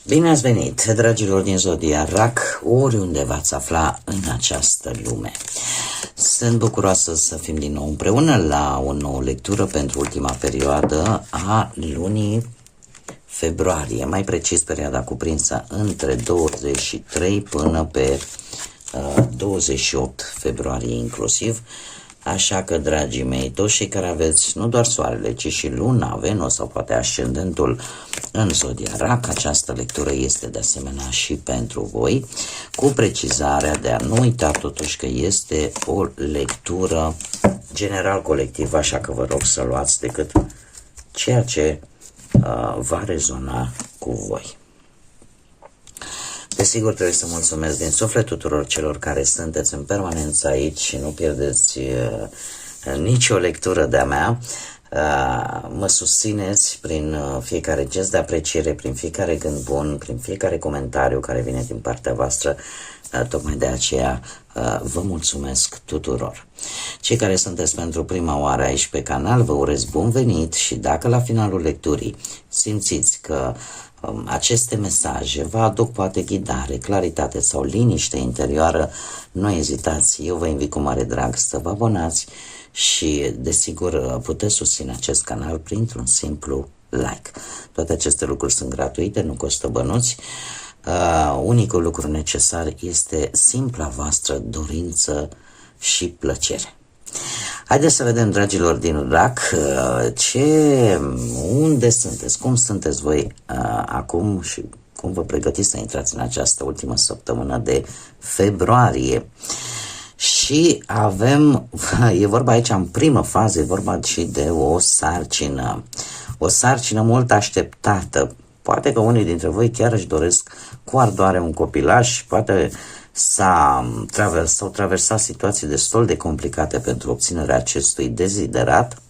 Bine ați venit, dragilor din Zodia Rac, oriunde v-ați afla în această lume. Sunt bucuroasă să fim din nou împreună la o nouă lectură pentru ultima perioadă a lunii februarie, mai precis perioada cuprinsă între 23 până pe 28 februarie inclusiv. Așa că, dragii mei, toți cei care aveți nu doar soarele, ci și luna, Venus sau poate ascendentul în Zodia Rac, această lectură este de asemenea și pentru voi, cu precizarea de a nu uita totuși că este o lectură general colectivă, așa că vă rog să luați decât ceea ce va rezona cu voi. Desigur, trebuie să mulțumesc din suflet tuturor celor care sunteți în permanență aici și nu pierdeți nicio lectură de-a mea. Mă susțineți prin fiecare gest de apreciere, prin fiecare gând bun, prin fiecare comentariu care vine din partea voastră. Tocmai de aceea vă mulțumesc tuturor. Cei care sunteți pentru prima oară aici pe canal, vă urez bun venit și dacă la finalul lecturii simțiți că aceste mesaje vă aduc poate ghidare, claritate sau liniște interioară, nu ezitați, eu vă invit cu mare drag să vă abonați și desigur puteți susține acest canal printr-un simplu like. Toate aceste lucruri sunt gratuite, nu costă bănuți. Unicul lucru necesar este simpla voastră dorință și plăcere. Haideți să vedem, dragilor din Rac, unde sunteți, cum sunteți voi acum și cum vă pregătiți să intrați în această ultimă săptămână de februarie. Și avem, e vorba aici în primă fază, e vorba și de o sarcină mult așteptată. Poate că unii dintre voi chiar își doresc cu ardoare un copilaș, poate s-au traversat situații destul de complicate pentru obținerea acestui deziderat.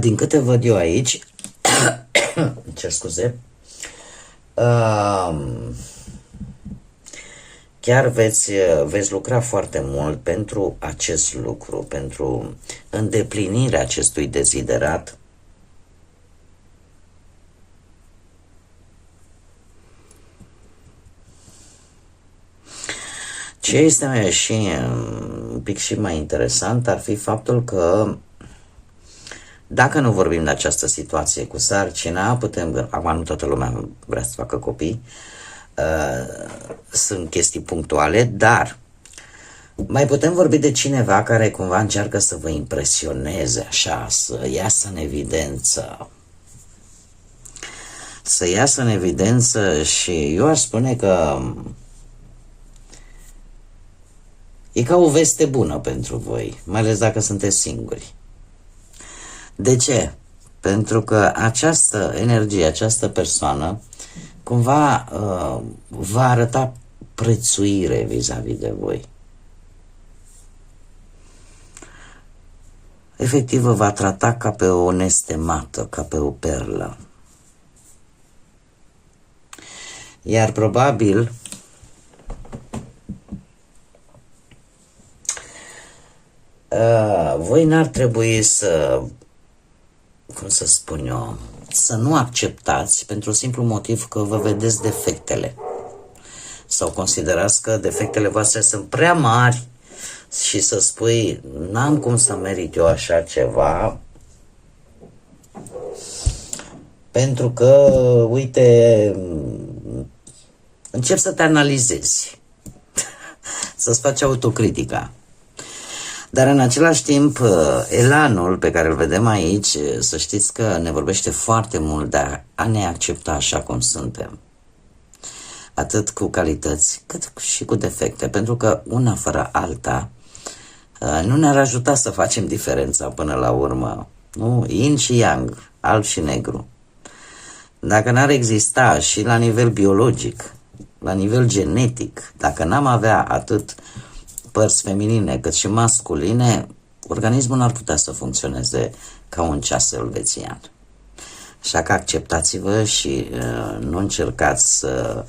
Din câte văd eu aici, cer scuze, chiar veți lucra foarte mult pentru acest lucru, pentru îndeplinirea acestui deziderat. Ce este și un pic și mai interesant ar fi faptul că dacă nu vorbim de această situație cu sarcina, putem, acum nu toată lumea vrea să facă copii, sunt chestii punctuale, dar mai putem vorbi de cineva care cumva încearcă să vă impresioneze așa, să iasă în evidență și eu aș spune că e ca o veste bună pentru voi, mai ales dacă sunteți singuri. De ce? Pentru că această energie, această persoană, cumva va arăta prețuire vis-a-vis de voi. Efectiv, vă va trata ca pe o nestemată, ca pe o perlă. Iar probabil voi n-ar trebui să, cum să spun eu, să nu acceptați pentru simplu motiv că vă vedeți defectele sau considerați că defectele voastre sunt prea mari și să spui, n-am cum să merit eu așa ceva pentru că, uite, încep să te analizezi, să-ți faci autocritica. Dar în același timp, elanul pe care îl vedem aici, să știți că ne vorbește foarte mult de a ne accepta așa cum suntem. Atât cu calități, cât și cu defecte. Pentru că una fără alta nu ne-ar ajuta să facem diferența până la urmă. Nu? Yin și yang, alb și negru. Dacă n-ar exista și la nivel biologic, la nivel genetic, dacă n-am avea atât părți feminine cât și masculine, organismul n-ar putea să funcționeze ca un ceas elvețian. Așa că acceptați-vă și nu încercați să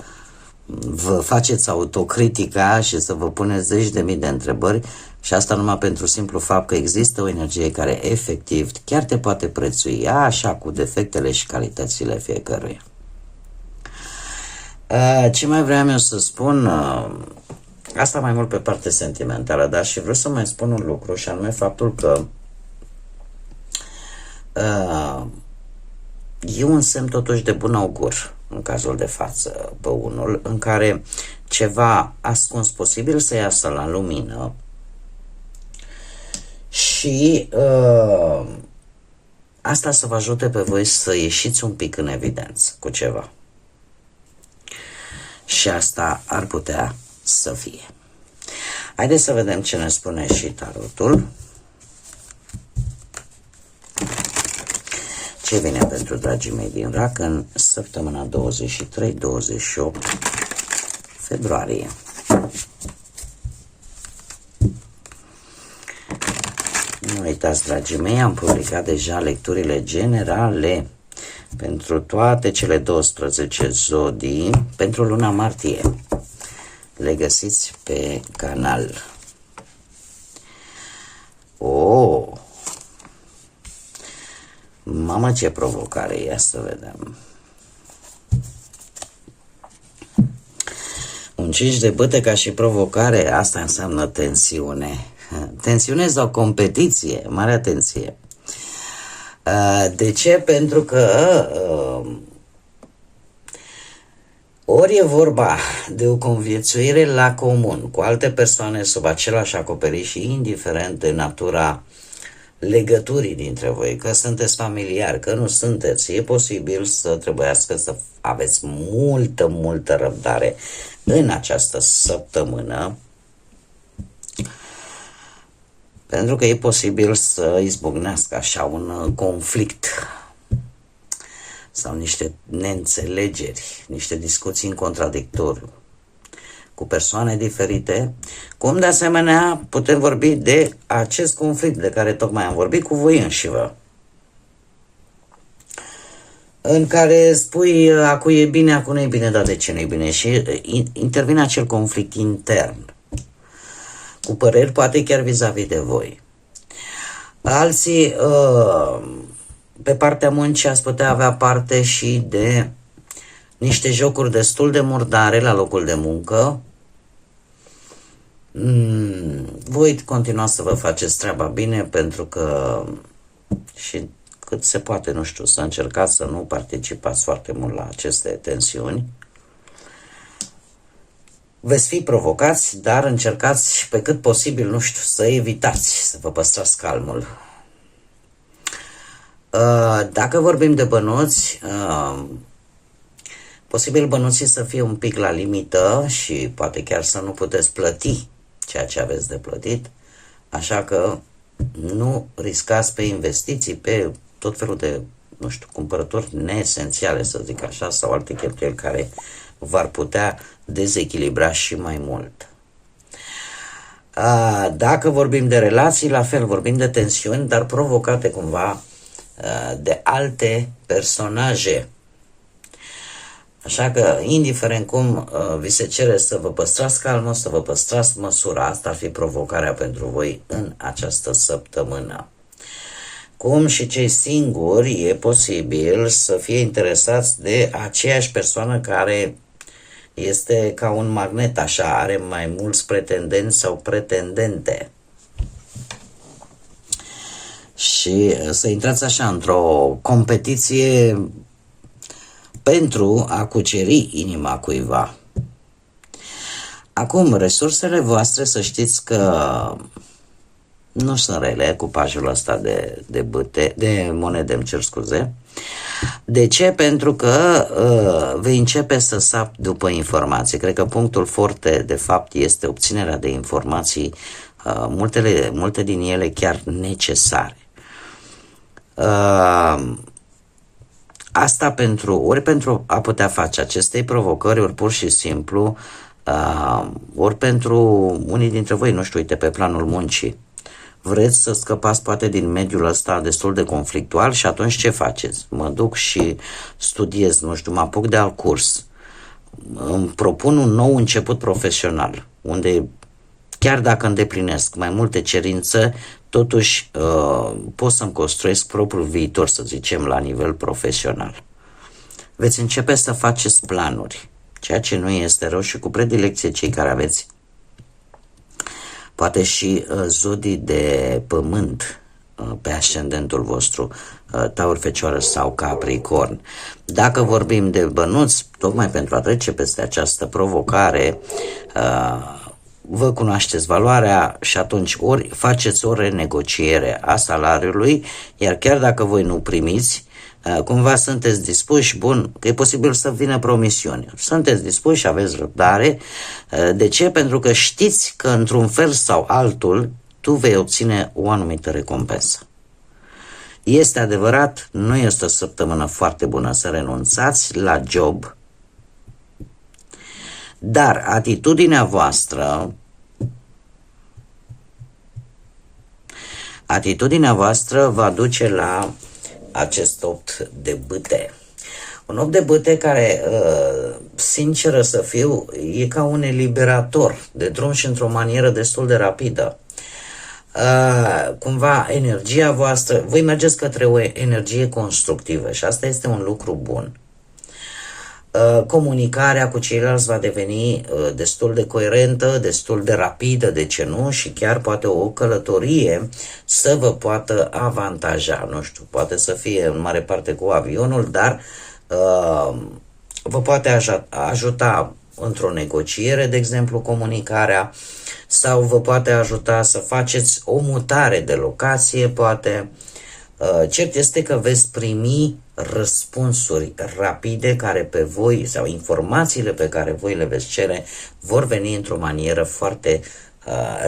vă faceți autocritica și să vă puneți zeci de mii de întrebări, și asta numai pentru simplu fapt că există o energie care efectiv chiar te poate prețui, așa, cu defectele și calitățile fiecăruia. Ce mai vreau eu să spun, asta mai mult pe parte sentimentală, dar și vreau să mai spun un lucru, și anume faptul că e un semn totuși de bun augur în cazul de față pe unul, în care ceva ascuns posibil să iasă la lumină și asta să vă ajute pe voi să ieșiți un pic în evidență cu ceva. Și asta ar putea să fie. Haideți să vedem ce ne spune și tarotul. Ce vine pentru dragii mei din RAC în săptămâna 23-28 februarie. Nu uitați, dragii mei, am publicat deja lecturile generale pentru toate cele 12 zodii pentru luna martie. Le găsiți pe canal. Mamă, ce provocare e, să vedem. Un 5 de bâte ca și provocare, asta înseamnă tensiune. Tensiune sau competiție, mare atenție. De ce? Pentru că ori e vorba de o conviețuire la comun cu alte persoane sub același acoperiș și indiferent de natura legăturii dintre voi, că sunteți familiari, că nu sunteți, e posibil să trebuiască să aveți multă răbdare în această săptămână, pentru că e posibil să izbucnească așa un conflict sau niște neînțelegeri, niște discuții în contradictoriu cu persoane diferite, cum de asemenea putem vorbi de acest conflict de care tocmai am vorbit cu voi înșivă, în care spui acu e bine, acu nu e bine, dar de ce nu e bine, și intervine acel conflict intern cu păreri poate chiar vis-a-vis de voi. Alții pe partea muncii ați putea avea parte și de niște jocuri destul de murdare la locul de muncă. Voi continua să vă faceți treaba bine, pentru că și cât se poate, nu știu, să încercați să nu participați foarte mult la aceste tensiuni. Veți fi provocați, dar încercați pe cât posibil, nu știu, să evitați, să vă păstrați calmul. Dacă vorbim de bănuți, posibil bănuții să fie un pic la limită și poate chiar să nu puteți plăti ceea ce aveți de plătit, așa că nu riscați pe investiții, pe tot felul de, nu știu, cumpărături neesențiale, să zic așa, sau alte cheltuieli care v-ar putea dezechilibra și mai mult. Dacă vorbim de relații, la fel, vorbim de tensiuni, dar provocate cumva de alte personaje. Așa că, indiferent cum vi se cere să vă păstrați calmul, să vă păstrați măsura, asta ar fi provocarea pentru voi în această săptămână. Cum și cei singuri, e posibil să fie interesați de aceeași persoană care este ca un magnet, așa, are mai mulți pretendenți sau pretendente. Și să intrați așa într-o competiție pentru a cuceri inima cuiva. Acum, resursele voastre, să știți că nu sunt rele, cupajul ăsta de bâte, de monede, îmi cer scuze. De ce? Pentru că vei începe să sapi după informații. Cred că punctul forte, de fapt, este obținerea de informații, multe din ele chiar necesare. Asta pentru a putea face aceste provocări, ori pur și simplu, ori pentru unii dintre voi, nu știu, uite, pe planul muncii, vreți să scăpați poate din mediul ăsta destul de conflictual și atunci ce faceți? Mă duc și studiez, nu știu, mă apuc de alt curs, îmi propun un nou început profesional, unde chiar dacă îndeplinesc mai multe cerințe, totuși pot să-mi construiesc propriul viitor, să zicem, la nivel profesional. Veți începe să faceți planuri, ceea ce nu este rău, și cu predilecție cei care aveți poate și zodii de pământ pe ascendentul vostru, Taur, Fecioară sau Capricorn. Dacă vorbim de bănuți, tocmai pentru a trece peste această provocare, vă cunoașteți valoarea și atunci ori faceți o renegociere a salariului, iar chiar dacă voi nu primiți, cumva sunteți dispuși, bun, că e posibil să vină promisiuni. Sunteți dispuși, aveți răbdare. De ce? Pentru că știți că într-un fel sau altul tu vei obține o anumită recompensă. Este adevărat, nu este o săptămână foarte bună să renunțați la job, dar atitudinea voastră va duce la acest 8 de bâte. Un 8 de bâte care, sinceră să fiu, e ca un eliberator de drum și într-o manieră destul de rapidă. Cumva energia voastră, voi mergeți către o energie constructivă și asta este un lucru bun. Comunicarea cu ceilalți va deveni destul de coerentă, destul de rapidă, de ce nu, și chiar poate o călătorie să vă poată avantaja. Nu știu, poate să fie în mare parte cu avionul, dar vă poate ajuta într-o negociere, de exemplu, comunicarea, sau vă poate ajuta să faceți o mutare de locație, poate. Cert este că veți primi răspunsuri rapide care pe voi, sau informațiile pe care voi le veți cere, vor veni într-o manieră foarte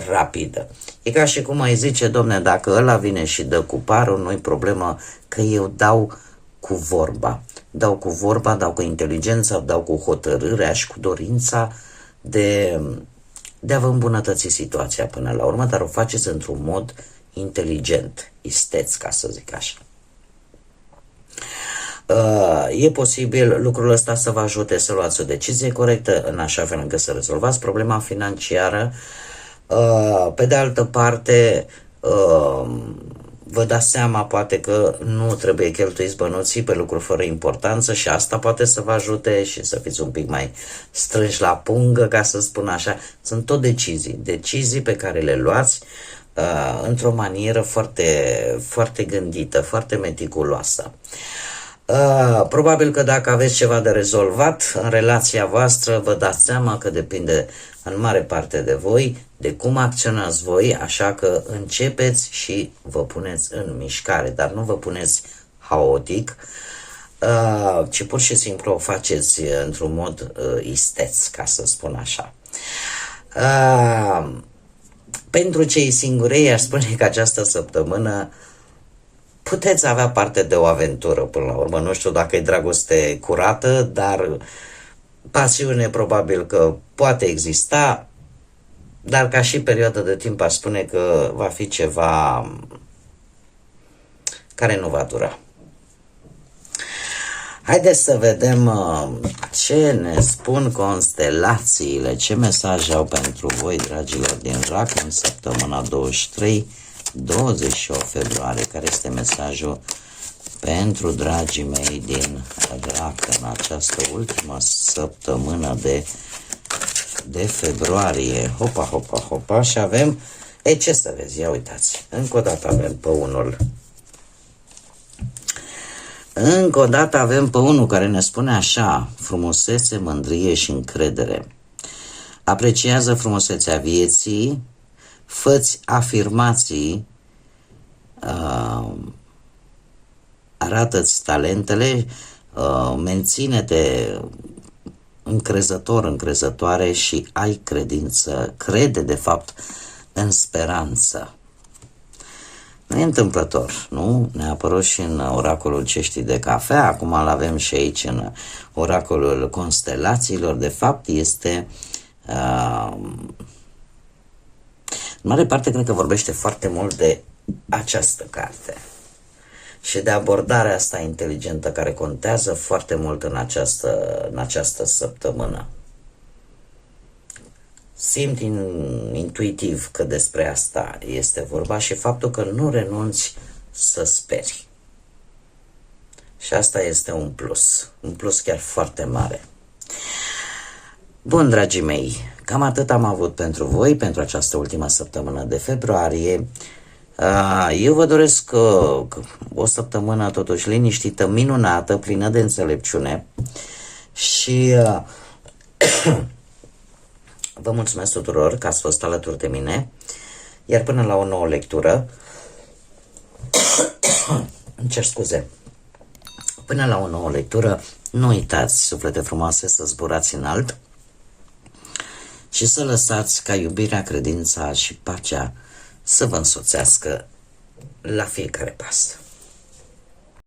rapidă. E ca și cum mai zice, domne, dacă ăla vine și dă cu parul, nu-i problemă, că eu dau cu vorba. Dau cu vorba, dau cu inteligența, dau cu hotărârea și cu dorința de a vă îmbunătăți situația până la urmă, dar o faceți într-un mod inteligent, isteț, ca să zic așa. E posibil lucrul ăsta să vă ajute să luați o decizie corectă, în așa fel încât să rezolvați problema financiară. Pe de altă parte, vă dați seama poate că nu trebuie cheltuiți bănuții pe lucruri fără importanță și asta poate să vă ajute și să fiți un pic mai strânși la pungă, ca să spun așa. Sunt tot decizii pe care le luați într-o manieră foarte, foarte gândită, foarte meticuloasă. Probabil că dacă aveți ceva de rezolvat în relația voastră, vă dați seama că depinde în mare parte de voi, de cum acționați voi, așa că începeți și vă puneți în mișcare, dar nu vă puneți haotic, ci pur și simplu o faceți într-un mod isteț, ca să spun așa. Pentru cei singurei, aș spune că această săptămână puteți avea parte de o aventură până la urmă. Nu știu dacă e dragoste curată, dar pasiune probabil că poate exista, dar ca și perioadă de timp aș spune că va fi ceva care nu va dura. Haideți să vedem ce ne spun constelațiile, ce mesaje au pentru voi, dragilor din RAC, în săptămâna 23-28 februarie. Care este mesajul pentru dragii mei din RAC în această ultimă săptămână de februarie? Hopa, hopa, hopa. Și avem, ce să vezi, ia uitați, încă o dată avem pe unul. Încă o dată avem pe unul care ne spune așa: frumusețe, mândrie și încredere. Apreciază frumusețea vieții, fă-ți afirmații, arată-ți talentele, menține-te încrezător, încrezătoare și ai credință, crede de fapt în speranță. Nu e întâmplător, nu? Ne-a apărut și în oracolul ceștii de cafea, acum îl avem și aici în oracolul constelațiilor. De fapt este în mare parte cred că vorbește foarte mult de această carte. și de abordarea asta inteligentă care contează foarte mult în această săptămână. Simt intuitiv că despre asta este vorba și faptul că nu renunți să speri. Și asta este un plus chiar foarte mare. Bun, dragii mei, cam atât am avut pentru voi, pentru această ultimă săptămână de februarie. Eu vă doresc o săptămână totuși liniștită, minunată, plină de înțelepciune și vă mulțumesc tuturor că ați fost alături de mine, iar până la o nouă lectură, îmi cer scuze, până la o nouă lectură, nu uitați, suflete frumoase, să zburați înalt și să lăsați ca iubirea, credința și pacea să vă însoțească la fiecare pas.